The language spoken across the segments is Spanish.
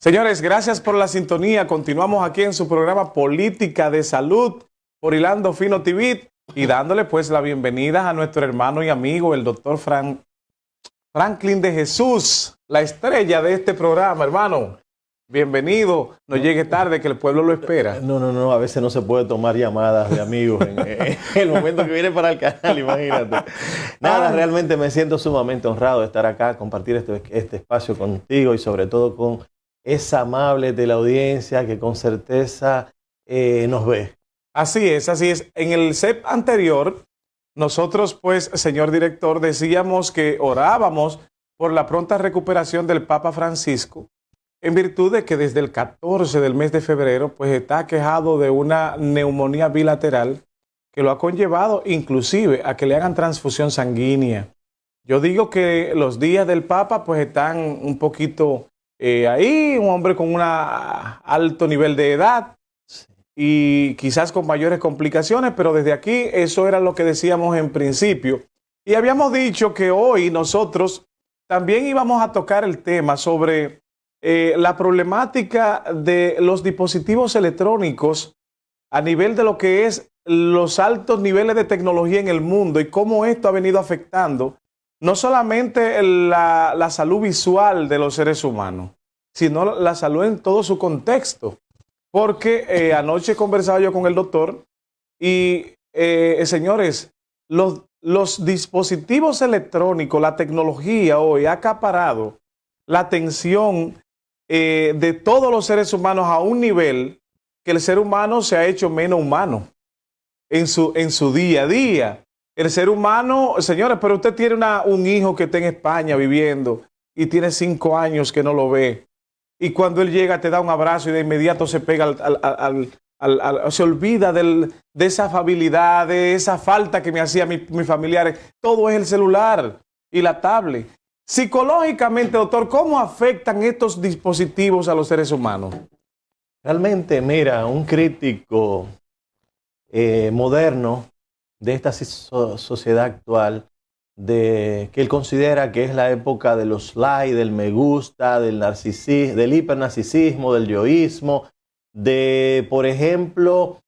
Señores, gracias por la sintonía. Continuamos aquí en su programa Política de Salud por Hilando Fino TV y dándole pues la bienvenida a nuestro hermano y amigo, el doctor Franklin de Jesús, la estrella de este programa, hermano. Bienvenido, no llegue tarde que el pueblo lo espera. No, a veces no se puede tomar llamadas de amigos en el momento que viene para el canal, imagínate. Nada, realmente me siento sumamente honrado de estar acá, compartir este espacio contigo y sobre todo con esa amable de la audiencia que con certeza nos ve. Así es, así es. En el CEP anterior, nosotros pues, señor director, decíamos que orábamos por la pronta recuperación del Papa Francisco, en virtud de que desde el 14 del mes de febrero, pues está aquejado de una neumonía bilateral que lo ha conllevado inclusive a que le hagan transfusión sanguínea. Yo digo que los días del Papa pues están un poquito ahí, un hombre con un alto nivel de edad y quizás con mayores complicaciones, pero desde aquí eso era lo que decíamos en principio. Y habíamos dicho que hoy nosotros también íbamos a tocar el tema sobre la problemática de los dispositivos electrónicos a nivel de lo que es los altos niveles de tecnología en el mundo y cómo esto ha venido afectando no solamente la salud visual de los seres humanos, sino la salud en todo su contexto. Porque anoche conversaba yo con el doctor y, señores, los dispositivos electrónicos, la tecnología hoy ha acaparado la atención de todos los seres humanos a un nivel que el ser humano se ha hecho menos humano en su día a día. El ser humano, señores, pero usted tiene un hijo que está en España viviendo y tiene 5 años que no lo ve. Y cuando él llega te da un abrazo y de inmediato se pega se olvida de esa afabilidad, de esa falta que me hacía mis familiares. Todo es el celular y la tablet. Psicológicamente, doctor, ¿cómo afectan estos dispositivos a los seres humanos? Realmente, mira, un crítico moderno de esta sociedad actual, que él considera que es la época de los likes, del me gusta, del narcisismo, del hipernarcisismo, del yoísmo, de, por ejemplo,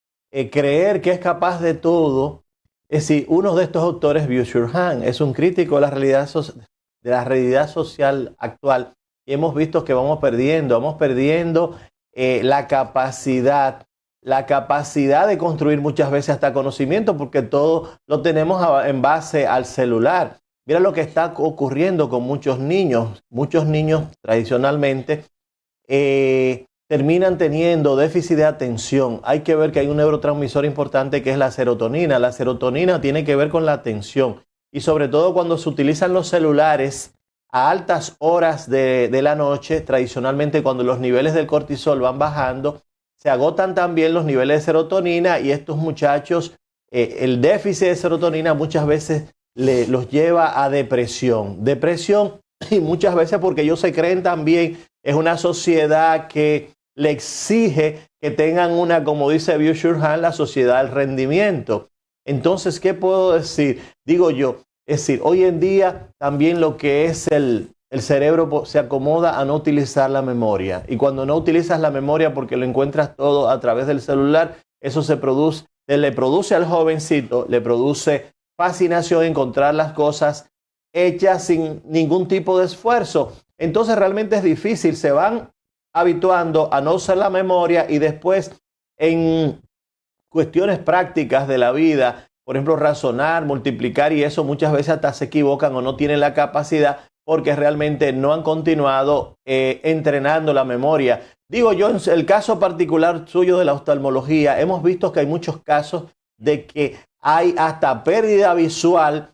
creer que es capaz de todo. Es decir, uno de estos autores, Byung-Chul Han, es un crítico de la realidad social actual y hemos visto que vamos perdiendo la capacidad de construir muchas veces hasta conocimiento, porque todo lo tenemos en base al celular. Mira lo que está ocurriendo con muchos niños. Muchos niños tradicionalmente terminan teniendo déficit de atención. Hay que ver que hay un neurotransmisor importante que es la serotonina. La serotonina tiene que ver con la atención y sobre todo cuando se utilizan los celulares a altas horas de la noche, tradicionalmente cuando los niveles del cortisol van bajando, se agotan también los niveles de serotonina y estos muchachos, el déficit de serotonina muchas veces los lleva a depresión. Depresión y muchas veces porque ellos se creen también, es una sociedad que le exige que tengan como dice Byung-Chul Han, la sociedad del rendimiento. Entonces, ¿qué puedo decir? Digo yo, es decir, hoy en día también lo que es el cerebro se acomoda a no utilizar la memoria. Y cuando no utilizas la memoria porque lo encuentras todo a través del celular, eso le produce al jovencito, le produce fascinación encontrar las cosas hechas sin ningún tipo de esfuerzo. Entonces realmente es difícil, se van habituando a no usar la memoria y después en cuestiones prácticas de la vida, por ejemplo, razonar, multiplicar y eso muchas veces hasta se equivocan o no tienen la capacidad porque realmente no han continuado entrenando la memoria. Digo yo, en el caso particular suyo de la oftalmología, hemos visto que hay muchos casos de que hay hasta pérdida visual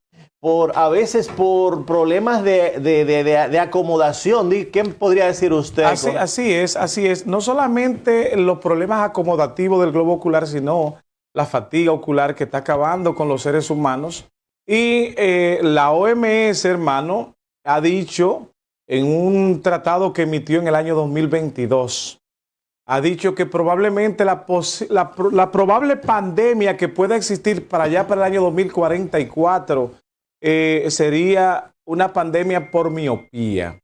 a veces por problemas de acomodación. ¿Qué podría decir usted? Así es. No solamente los problemas acomodativos del globo ocular, sino la fatiga ocular que está acabando con los seres humanos. Y la OMS, hermano, ha dicho en un tratado que emitió en el año 2022, ha dicho que probablemente la probable pandemia que pueda existir para allá para el año 2044 sería una pandemia por miopía.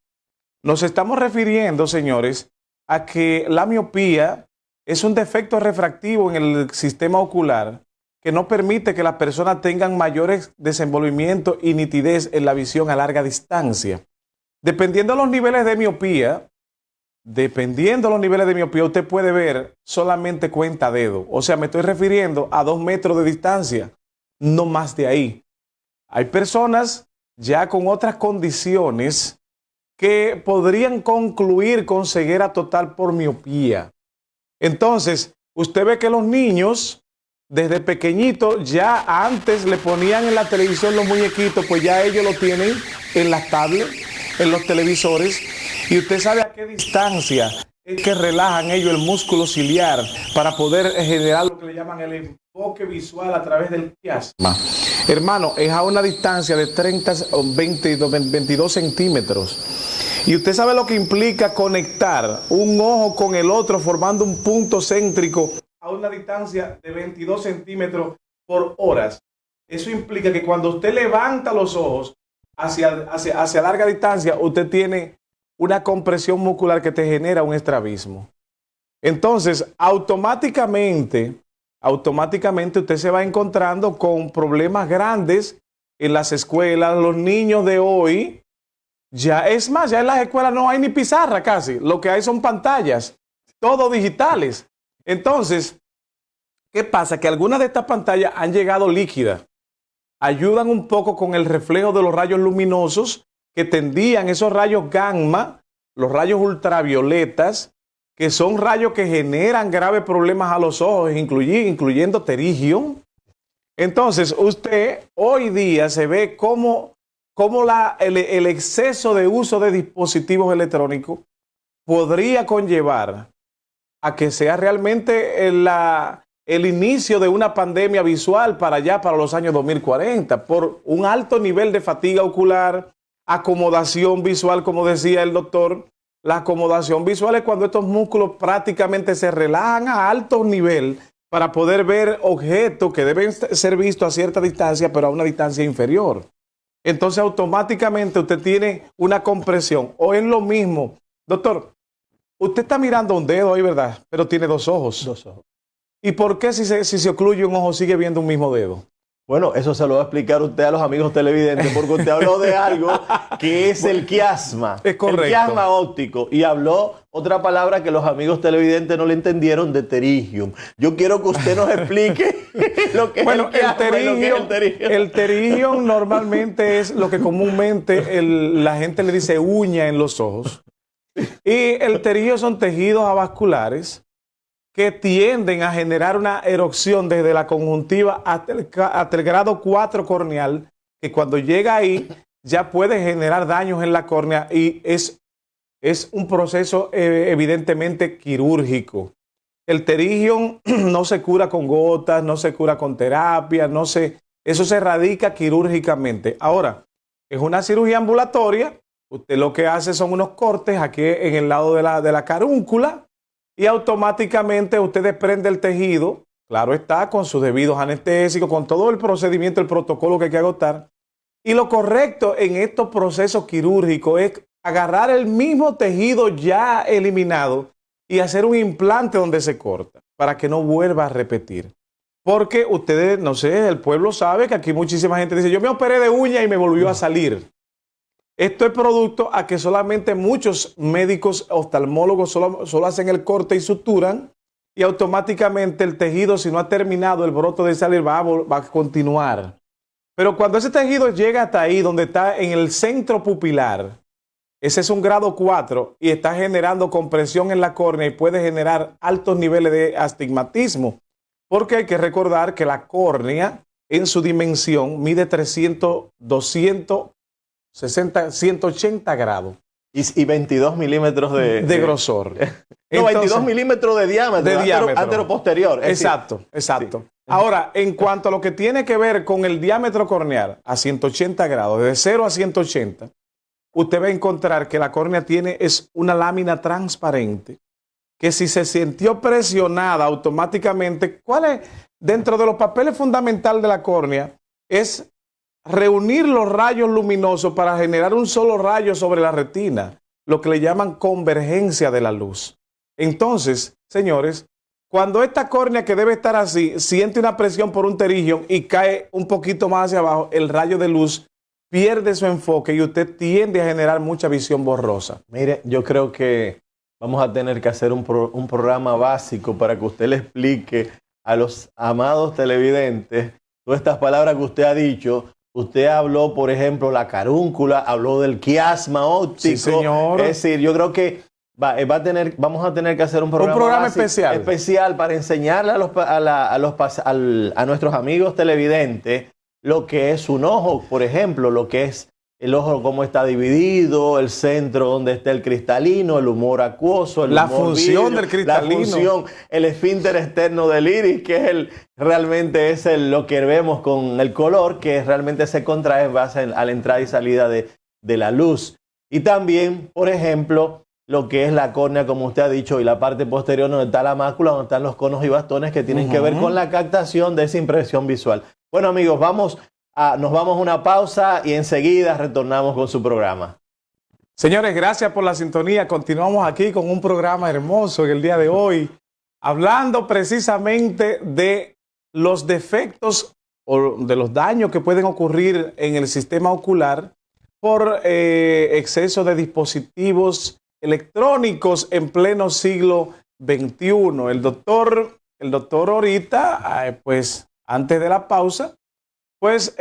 Nos estamos refiriendo, señores, a que la miopía es un defecto refractivo en el sistema ocular que no permite que las personas tengan mayores desenvolvimiento y nitidez en la visión a larga distancia. Dependiendo de los niveles de miopía, usted puede ver solamente cuenta dedo. O sea, me estoy refiriendo a 2 metros de distancia, no más de ahí. Hay personas ya con otras condiciones que podrían concluir con ceguera total por miopía. Entonces, usted ve que los niños, desde pequeñitos, ya antes le ponían en la televisión los muñequitos, pues ya ellos lo tienen en las tablets, en los televisores, y usted sabe a qué distancia es que relajan ellos el músculo ciliar para poder generar lo que le llaman el enfoque visual a través del quiasma. Hermano, es a una distancia de 22 centímetros. Y usted sabe lo que implica conectar un ojo con el otro formando un punto céntrico a una distancia de 22 centímetros por horas. Eso implica que cuando usted levanta los ojos hacia larga distancia, usted tiene una compresión muscular que te genera un estrabismo. Entonces, automáticamente usted se va encontrando con problemas grandes en las escuelas. Los niños de hoy, ya en las escuelas no hay ni pizarra casi. Lo que hay son pantallas, todo digitales. Entonces, ¿qué pasa? Que algunas de estas pantallas han llegado líquidas. Ayudan un poco con el reflejo de los rayos luminosos que tendían esos rayos gamma, los rayos ultravioletas, que son rayos que generan graves problemas a los ojos, incluyendo pterigium. Entonces, usted hoy día se ve cómo el exceso de uso de dispositivos electrónicos podría conllevar a que sea realmente el inicio de una pandemia visual para los años 2040, por un alto nivel de fatiga ocular, acomodación visual, como decía el doctor. La acomodación visual es cuando estos músculos prácticamente se relajan a alto nivel para poder ver objetos que deben ser vistos a cierta distancia, pero a una distancia inferior. Entonces, automáticamente usted tiene una compresión. O es lo mismo. Doctor, usted está mirando un dedo ahí, ¿verdad? Pero tiene 2 ojos. 2 ojos. ¿Y por qué si se ocluye un ojo sigue viendo un mismo dedo? Bueno, eso se lo va a explicar usted a los amigos televidentes, porque usted habló de algo que es el quiasma. Es correcto. El quiasma óptico. Y habló otra palabra que los amigos televidentes no le entendieron, de pterigium. Yo quiero que usted nos explique lo que es el quiasma y lo que es el pterigium. El pterigium normalmente es lo que comúnmente la gente le dice uña en los ojos. Y el pterigium son tejidos avasculares que tienden a generar una erupción desde la conjuntiva hasta el grado 4 corneal, que cuando llega ahí ya puede generar daños en la córnea y es un proceso evidentemente quirúrgico. El pterigium no se cura con gotas, no se cura con terapia, eso se erradica quirúrgicamente. Ahora, es una cirugía ambulatoria. Usted lo que hace son unos cortes aquí en el lado de la carúncula, y automáticamente usted desprende el tejido, claro está, con sus debidos anestésicos, con todo el procedimiento, el protocolo que hay que agotar. Y lo correcto en estos procesos quirúrgicos es agarrar el mismo tejido ya eliminado y hacer un implante donde se corta, para que no vuelva a repetir. Porque ustedes, no sé, el pueblo sabe que aquí muchísima gente dice, yo me operé de uña y me volvió a salir. Esto es producto a que solamente muchos médicos oftalmólogos solo hacen el corte y suturan, y automáticamente el tejido, si no ha terminado el brote de salir, va a continuar. Pero cuando ese tejido llega hasta ahí, donde está en el centro pupilar, ese es un grado 4 y está generando compresión en la córnea y puede generar altos niveles de astigmatismo. Porque hay que recordar que la córnea en su dimensión mide 180 grados. Y 22 milímetros de grosor. No, Entonces, 22 milímetros de diámetro. Antero-posterior. Exacto. Sí. Ahora, en cuanto a lo que tiene que ver con el diámetro corneal a 180 grados, de 0 a 180, usted va a encontrar que la córnea es una lámina transparente que si se sintió presionada automáticamente, ¿cuál es? Dentro de los papeles fundamentales de la córnea es reunir los rayos luminosos para generar un solo rayo sobre la retina, lo que le llaman convergencia de la luz. Entonces, señores, cuando esta córnea que debe estar así siente una presión por un pterígio y cae un poquito más hacia abajo, el rayo de luz pierde su enfoque y usted tiende a generar mucha visión borrosa. Mire, yo creo que vamos a tener que hacer un programa básico para que usted le explique a los amados televidentes todas estas palabras que usted ha dicho. Usted habló, por ejemplo, la carúncula, habló del quiasma óptico. Sí, señor. Es decir, yo creo que vamos a tener que hacer un programa especial para enseñarle a nuestros amigos televidentes lo que es un ojo, por ejemplo, lo que es el ojo, cómo está dividido, el centro donde está el cristalino, el humor acuoso, la función del cristalino, la función, el esfínter externo del iris, que es realmente es lo que vemos con el color, que realmente se contrae en base a la entrada y salida de la luz. Y también, por ejemplo, lo que es la córnea, como usted ha dicho, y la parte posterior donde está la mácula, donde están los conos y bastones que tienen que ver con la captación de esa impresión visual. Bueno, amigos, nos vamos a una pausa y enseguida retornamos con su programa. Señores, gracias por la sintonía. Continuamos aquí con un programa hermoso en el día de hoy, hablando precisamente de los defectos o de los daños que pueden ocurrir en el sistema ocular por exceso de dispositivos electrónicos en pleno siglo XXI. El doctor ahorita, pues antes de la pausa, pues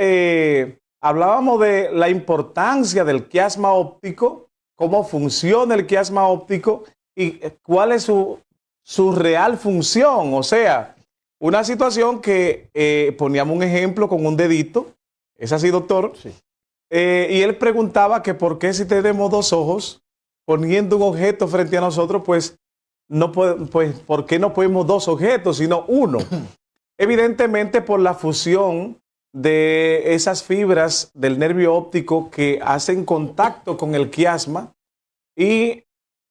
hablábamos de la importancia del quiasma óptico, cómo funciona el quiasma óptico y cuál es su real función. O sea, una situación que poníamos un ejemplo con un dedito, es así, doctor, Sí. Y él preguntaba que por qué si tenemos dos ojos, poniendo un objeto frente a nosotros, pues ¿por qué no podemos dos objetos, sino uno? Evidentemente por la fusión de esas fibras del nervio óptico que hacen contacto con el quiasma, y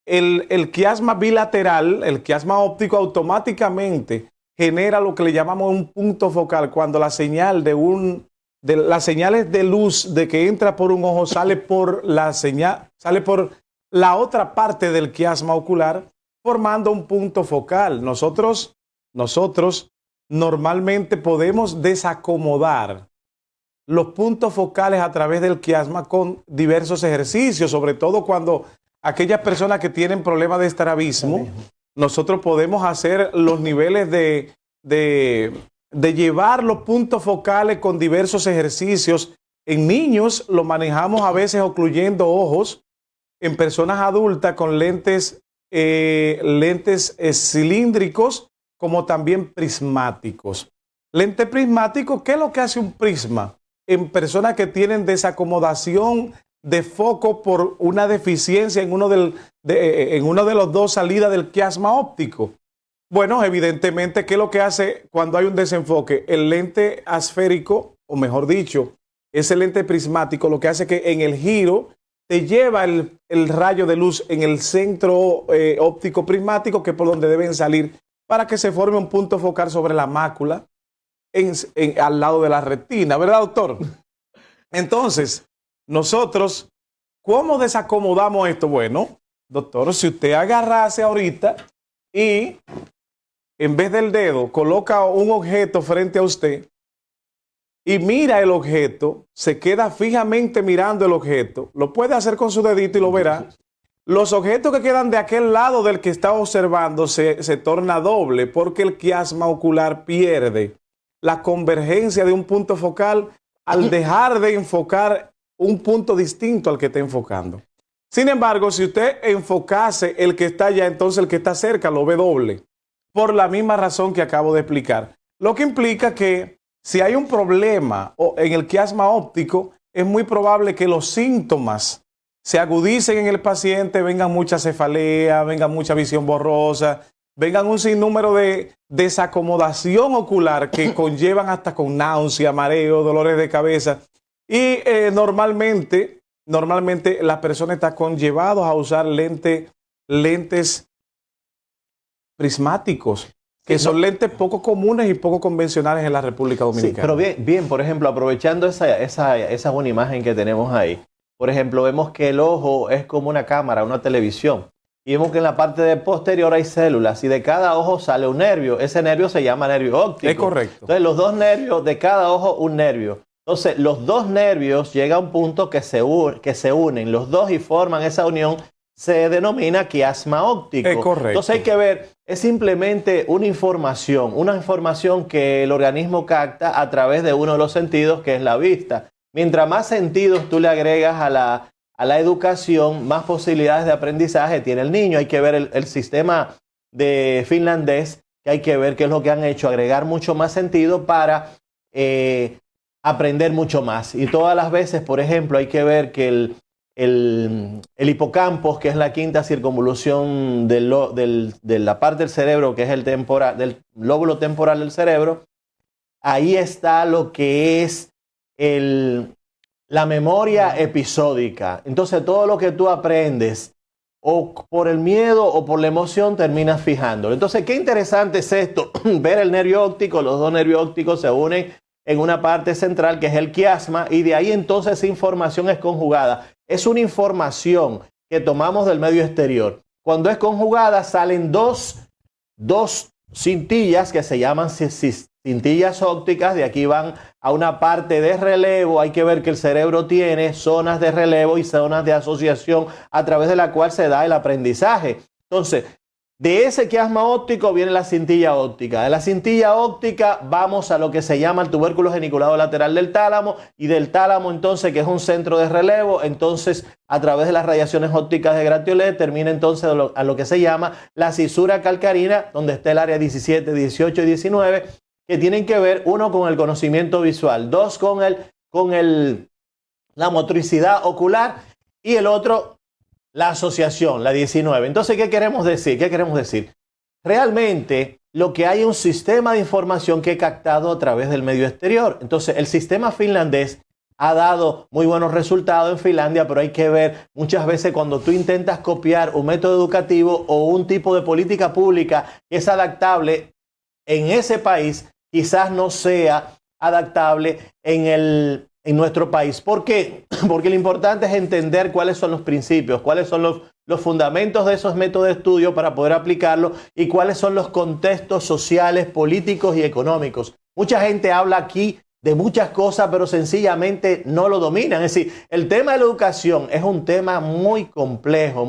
el quiasma bilateral, el quiasma óptico, automáticamente genera lo que le llamamos un punto focal, cuando la señal las señales de luz de que entra por un ojo sale por la otra parte del quiasma ocular, formando un punto focal. Nosotros normalmente podemos desacomodar los puntos focales a través del quiasma con diversos ejercicios, sobre todo cuando aquellas personas que tienen problemas de estrabismo, nosotros podemos hacer los niveles de llevar los puntos focales con diversos ejercicios. En niños lo manejamos a veces ocluyendo ojos, en personas adultas con lentes cilíndricos, como también prismáticos. Lente prismático, ¿qué es lo que hace un prisma? En personas que tienen desacomodación de foco por una deficiencia en uno de los dos salidas del quiasma óptico. Bueno, evidentemente, ¿qué es lo que hace cuando hay un desenfoque? El lente asférico, o mejor dicho, ese lente prismático, lo que hace que en el giro te lleva el rayo de luz en el centro óptico prismático, que es por donde deben salir, para que se forme un punto focal sobre la mácula al lado de la retina, ¿verdad, doctor? Entonces, nosotros, ¿cómo desacomodamos esto? Bueno, doctor, si usted agarrase ahorita y en vez del dedo coloca un objeto frente a usted y mira el objeto, se queda fijamente mirando el objeto, lo puede hacer con su dedito y lo verá. Los objetos que quedan de aquel lado del que está observando se torna doble, porque el quiasma ocular pierde la convergencia de un punto focal al dejar de enfocar un punto distinto al que está enfocando. Sin embargo, si usted enfocase el que está allá, entonces el que está cerca lo ve doble, por la misma razón que acabo de explicar. Lo que implica que si hay un problema en el quiasma óptico, es muy probable que los síntomas se agudicen en el paciente, vengan mucha cefalea, venga mucha visión borrosa, vengan un sinnúmero de desacomodación ocular que conllevan hasta con náusea, mareo, dolores de cabeza. Y normalmente las personas están conllevadas a usar lentes prismáticos, que son lentes poco comunes y poco convencionales en la República Dominicana. Sí, pero bien, por ejemplo, aprovechando esa buena imagen que tenemos ahí, por ejemplo, vemos que el ojo es como una cámara, una televisión. y vemos que en la parte de posterior hay células y de cada ojo sale un nervio. Ese nervio se llama nervio óptico. Es correcto. Entonces los dos nervios, de cada ojo un nervio. Entonces los dos nervios llega a un punto que se unen los dos y forman esa unión. Se denomina quiasma óptico. Es correcto. Entonces hay que ver, es simplemente una información que el organismo capta a través de uno de los sentidos, que es la vista. Mientras más sentidos tú le agregas a la educación, más posibilidades de aprendizaje tiene el niño. Hay que ver el sistema de finlandés, que hay que ver qué es lo que han hecho, agregar mucho más sentido para aprender mucho más. Y todas las veces, por ejemplo, hay que ver que el hipocampo, que es la quinta circunvolución de la parte del cerebro, que es del lóbulo temporal del cerebro, ahí está lo que es la memoria episódica. Entonces todo lo que tú aprendes o por el miedo o por la emoción terminas fijándolo. Entonces qué interesante es esto, ver el nervio óptico, los dos nervios ópticos se unen en una parte central que es el quiasma y de ahí entonces esa información es conjugada. Es una información que tomamos del medio exterior. Cuando es conjugada salen dos cintillas que se llaman cintillas ópticas. De aquí van a una parte de relevo. Hay que ver que el cerebro tiene zonas de relevo y zonas de asociación a través de la cual se da el aprendizaje. Entonces, de ese quiasma óptico viene la cintilla óptica. De la cintilla óptica vamos a lo que se llama el tubérculo geniculado lateral del tálamo, y del tálamo entonces, que es un centro de relevo, entonces a través de las radiaciones ópticas de Gratiolet termina entonces a lo que se llama la cisura calcarina, donde está el área 17, 18 y 19, que tienen que ver, uno, con el conocimiento visual, dos, con la motricidad ocular, y el otro, la asociación, la 19. Entonces, ¿qué queremos decir? Realmente lo que hay es un sistema de información que he captado a través del medio exterior. Entonces, el sistema finlandés ha dado muy buenos resultados en Finlandia, pero hay que ver muchas veces cuando tú intentas copiar un método educativo o un tipo de política pública que es adaptable en ese país, quizás no sea adaptable en nuestro país. ¿Por qué? Porque lo importante es entender cuáles son los principios, cuáles son los fundamentos de esos métodos de estudio para poder aplicarlos y cuáles son los contextos sociales, políticos y económicos. Mucha gente habla aquí de muchas cosas, pero sencillamente no lo dominan. Es decir, el tema de la educación es un tema muy complejo,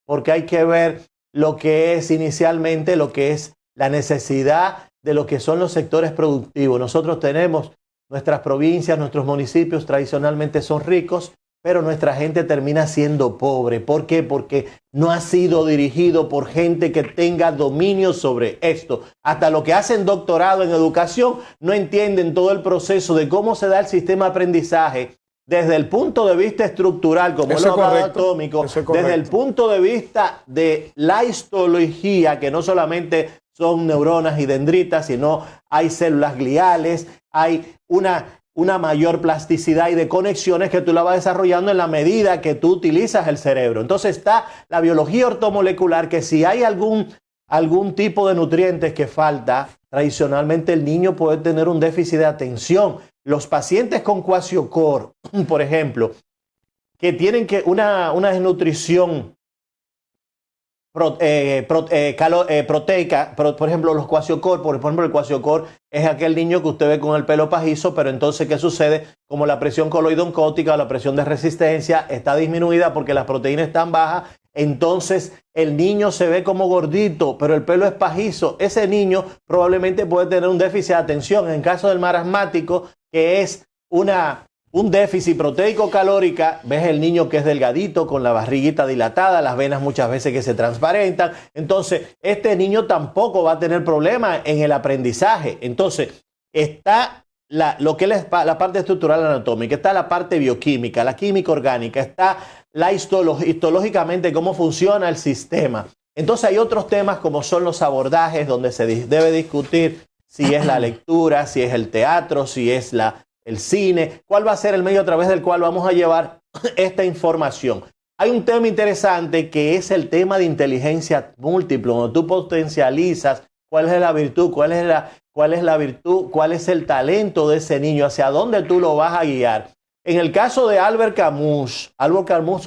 porque hay que ver lo que es inicialmente, lo que es la necesidad de lo que son los sectores productivos. Nosotros tenemos nuestras provincias, nuestros municipios tradicionalmente son ricos, pero nuestra gente termina siendo pobre. ¿Por qué? Porque no ha sido dirigido por gente que tenga dominio sobre esto. Hasta los que hacen doctorado en educación no entienden todo el proceso de cómo se da el sistema de aprendizaje desde el punto de vista estructural, como es lo atómico, desde el punto de vista de la histología, que no solamente son neuronas y dendritas, sino hay células gliales, hay una mayor plasticidad y de conexiones que tú la vas desarrollando en la medida que tú utilizas el cerebro. Entonces está la biología ortomolecular, que si hay algún tipo de nutrientes que falta, tradicionalmente el niño puede tener un déficit de atención. Los pacientes con kwashiorkor, por ejemplo, que tienen una desnutrición proteica, por ejemplo, los kwashiorkor, por ejemplo, el kwashiorkor es aquel niño que usted ve con el pelo pajizo, pero entonces, ¿qué sucede? Como la presión coloidooncótica o la presión de resistencia está disminuida porque las proteínas están bajas, entonces el niño se ve como gordito, pero el pelo es pajizo. Ese niño probablemente puede tener un déficit de atención. En caso del marasmático, que es un déficit proteico-calórica, ves el niño que es delgadito, con la barriguita dilatada, las venas muchas veces que se transparentan. Entonces, este niño tampoco va a tener problemas en el aprendizaje. Entonces, está lo que es la parte estructural anatómica, está la parte bioquímica, la química orgánica, está la histológicamente cómo funciona el sistema. Entonces, hay otros temas como son los abordajes, donde se debe discutir si es la lectura, si es el teatro, si es el cine, cuál va a ser el medio a través del cual vamos a llevar esta información. Hay un tema interesante que es el tema de inteligencia múltiple, donde tú potencializas cuál es la virtud, cuál es el talento de ese niño, hacia dónde tú lo vas a guiar. En el caso de Albert Camus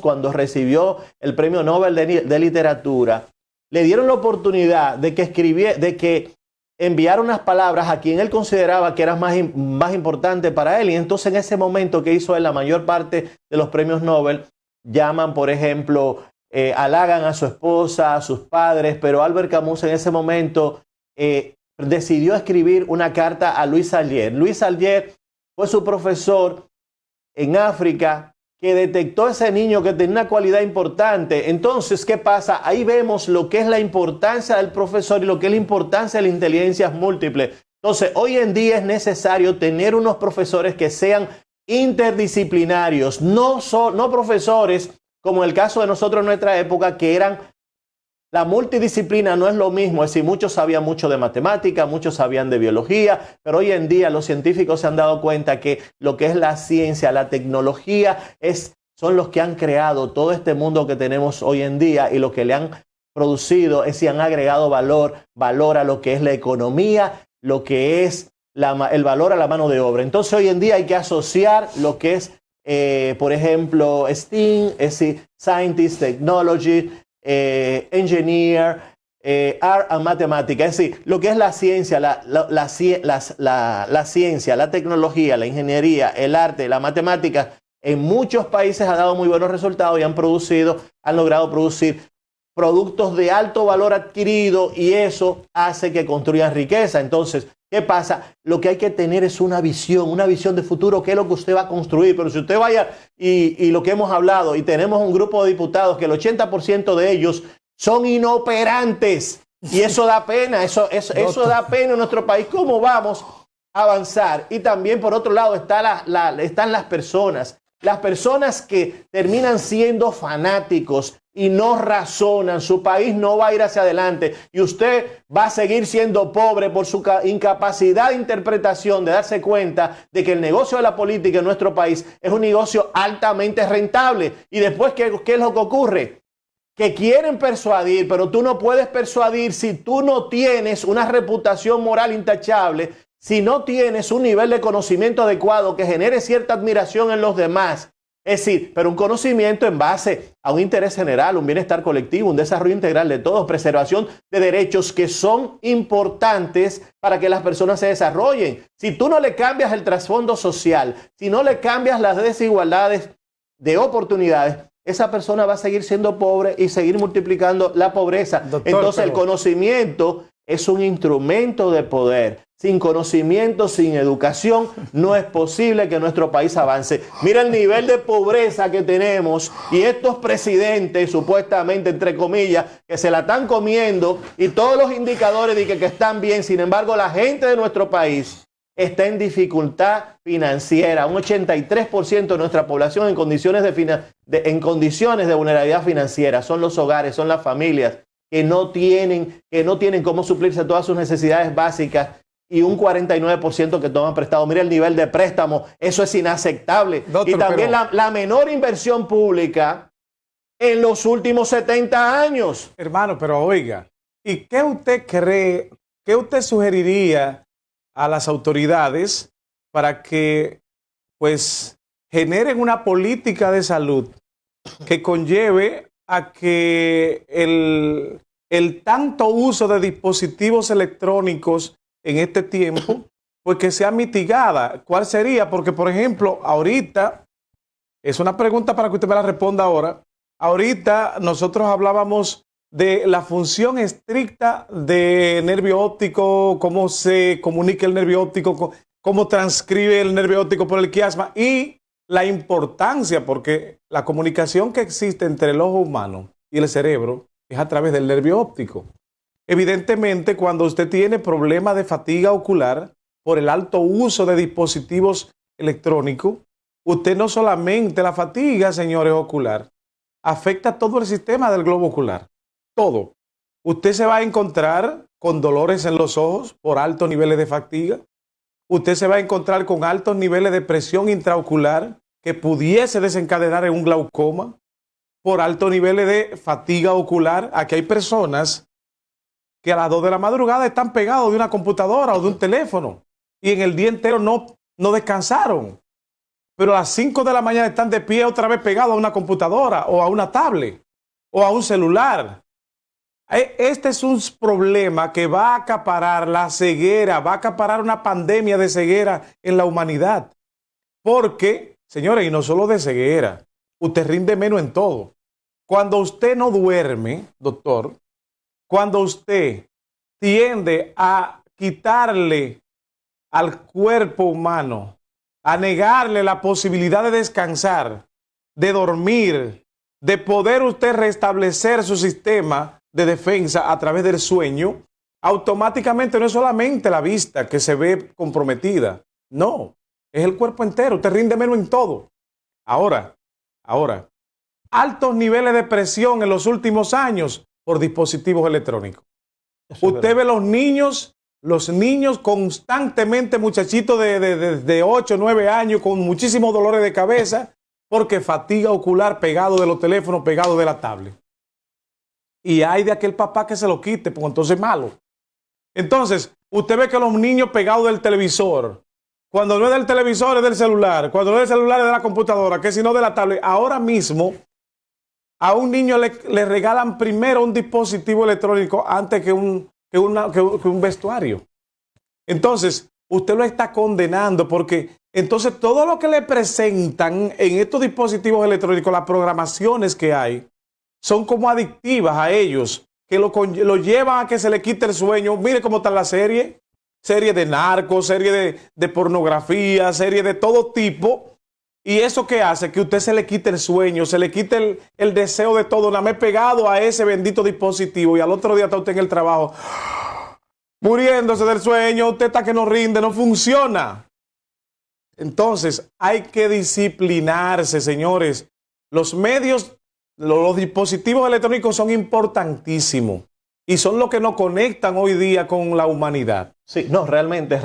cuando recibió el Premio Nobel de Literatura, le dieron la oportunidad de que enviara unas palabras a quien él consideraba que eran más importantes para él. Y entonces en ese momento que hizo él, la mayor parte de los premios Nobel llaman, por ejemplo, halagan a su esposa, a sus padres, pero Albert Camus en ese momento decidió escribir una carta a Louis Sallier. Louis Sallier fue su profesor en África, que detectó a ese niño que tenía una cualidad importante. Entonces, ¿qué pasa? Ahí vemos lo que es la importancia del profesor y lo que es la importancia de las inteligencias múltiples. Entonces, hoy en día es necesario tener unos profesores que sean interdisciplinarios, no profesores como el caso de nosotros en nuestra época, que eran... La multidisciplina no es lo mismo, es decir, muchos sabían mucho de matemática, muchos sabían de biología, pero hoy en día los científicos se han dado cuenta que lo que es la ciencia, la tecnología, son los que han creado todo este mundo que tenemos hoy en día, y lo que le han producido es si han agregado valor a lo que es la economía, lo que es el valor a la mano de obra. Entonces hoy en día hay que asociar lo que es, por ejemplo, STEAM, es decir, Scientist, Technology, Engineer, Art and Mathematics, es decir, lo que es la ciencia, la ciencia, la tecnología, la ingeniería, el arte, la matemática, en muchos países ha dado muy buenos resultados y han logrado producir productos de alto valor adquirido, y eso hace que construyan riqueza. Entonces, ¿qué pasa? Lo que hay que tener es una visión de futuro, qué es lo que usted va a construir. Pero si usted vaya y lo que hemos hablado, y tenemos un grupo de diputados que el 80% de ellos son inoperantes, y eso da pena, eso da pena en nuestro país. ¿Cómo vamos a avanzar? Y también, por otro lado, están las personas que terminan siendo fanáticos y no razonan. Su país no va a ir hacia adelante, y usted va a seguir siendo pobre por su incapacidad de interpretación, de darse cuenta de que el negocio de la política en nuestro país es un negocio altamente rentable. Y después, ¿qué es lo que ocurre? Que quieren persuadir, pero tú no puedes persuadir si tú no tienes una reputación moral intachable, si no tienes un nivel de conocimiento adecuado que genere cierta admiración en los demás. Es decir, pero un conocimiento en base a un interés general, un bienestar colectivo, un desarrollo integral de todos, preservación de derechos que son importantes para que las personas se desarrollen. Si tú no le cambias el trasfondo social, si no le cambias las desigualdades de oportunidades, esa persona va a seguir siendo pobre y seguir multiplicando la pobreza. Doctor, entonces el conocimiento es un instrumento de poder. Sin conocimiento, sin educación, no es posible que nuestro país avance. Mira el nivel de pobreza que tenemos, y estos presidentes, supuestamente, entre comillas, que se la están comiendo, y todos los indicadores de que están bien. Sin embargo, la gente de nuestro país está en dificultad financiera. Un 83% de nuestra población en condiciones de vulnerabilidad financiera. Son los hogares, son las familias que no tienen cómo suplirse todas sus necesidades básicas, y un 49% que toman prestado. Mira el nivel de préstamo, eso es inaceptable. Doctor, y también la menor inversión pública en los últimos 70 años. Hermano, pero oiga, ¿y qué usted cree, qué usted sugeriría a las autoridades para que pues generen una política de salud que conlleve a que el tanto uso de dispositivos electrónicos en este tiempo, pues que sea mitigada? ¿Cuál sería? Porque, por ejemplo, ahorita, es una pregunta para que usted me la responda ahora. Ahorita nosotros hablábamos de la función estricta de nervio óptico, cómo se comunica el nervio óptico, cómo transcribe el nervio óptico por el quiasma, y la importancia, porque la comunicación que existe entre el ojo humano y el cerebro es a través del nervio óptico. Evidentemente, cuando usted tiene problemas de fatiga ocular por el alto uso de dispositivos electrónicos, usted no solamente la fatiga, señores, ocular, afecta todo el sistema del globo ocular. Todo. Usted se va a encontrar con dolores en los ojos por altos niveles de fatiga. Usted se va a encontrar con altos niveles de presión intraocular que pudiese desencadenar en un glaucoma por altos niveles de fatiga ocular. Aquí hay personas que a las 2 de la madrugada están pegados de una computadora o de un teléfono y en el día entero no descansaron. pero a las 5 de la mañana están de pie otra vez pegados a una computadora o a una tablet o a un celular. Este es un problema que va a acaparar la ceguera, va a acaparar una pandemia de ceguera en la humanidad. Porque, señores, y no solo de ceguera, usted rinde menos en todo. Cuando usted no duerme, doctor, cuando usted tiende a quitarle al cuerpo humano, a negarle la posibilidad de descansar, de dormir, de poder usted restablecer su sistema de defensa a través del sueño, automáticamente no es solamente la vista que se ve comprometida, no, es el cuerpo entero, usted rinde menos en todo. Ahora, altos niveles de presión en los últimos años por dispositivos electrónicos. Usted ve los niños constantemente, muchachitos de 8 o 9 años con muchísimos dolores de cabeza porque fatiga ocular pegado de los teléfonos, pegado de la tablet. Y hay de aquel papá que se lo quite, porque entonces es malo. Entonces, usted ve que los niños pegados del televisor, cuando no es del televisor es del celular, cuando no es del celular es de la computadora, que si no de la tablet. Ahora mismo, a un niño le regalan primero un dispositivo electrónico antes que un vestuario. Entonces, usted lo está condenando porque entonces todo lo que le presentan en estos dispositivos electrónicos, las programaciones que hay, son como adictivas a ellos, que lo llevan a que se le quite el sueño. Mire cómo está la serie de narcos, serie de pornografía, serie de todo tipo. Y eso que hace que usted se le quite el sueño, se le quite el deseo de todo, nada más pegado a ese bendito dispositivo y al otro día está usted en el trabajo muriéndose del sueño, usted está que no rinde, no funciona. Entonces hay que disciplinarse, señores. Los medios, los dispositivos electrónicos son importantísimos y son los que nos conectan hoy día con la humanidad. Sí, no, realmente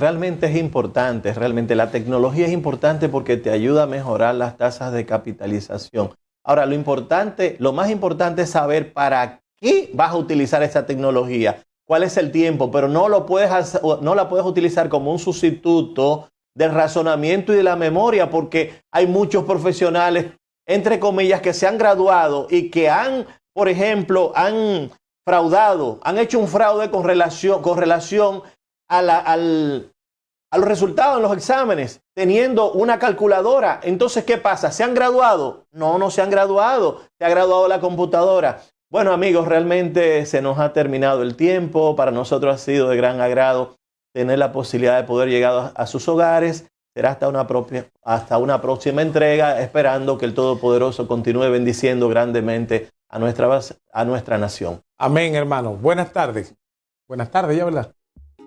es importante, realmente la tecnología es importante porque te ayuda a mejorar las tasas de capitalización. Ahora, lo más importante es saber para qué vas a utilizar esta tecnología, cuál es el tiempo, pero no la puedes utilizar como un sustituto del razonamiento y de la memoria, porque hay muchos profesionales, entre comillas, que se han graduado y que por ejemplo, han hecho un fraude con relación a los resultados en los exámenes, teniendo una calculadora. Entonces, ¿qué pasa? ¿Se han graduado? No se han graduado. Se ha graduado la computadora. Bueno, amigos, realmente se nos ha terminado el tiempo. Para nosotros ha sido de gran agrado tener la posibilidad de poder llegar a sus hogares. Será hasta una próxima entrega, esperando que el Todopoderoso continúe bendiciendo grandemente a nuestra nación. Amén, hermano. Buenas tardes. Buenas tardes, ya, ¿verdad?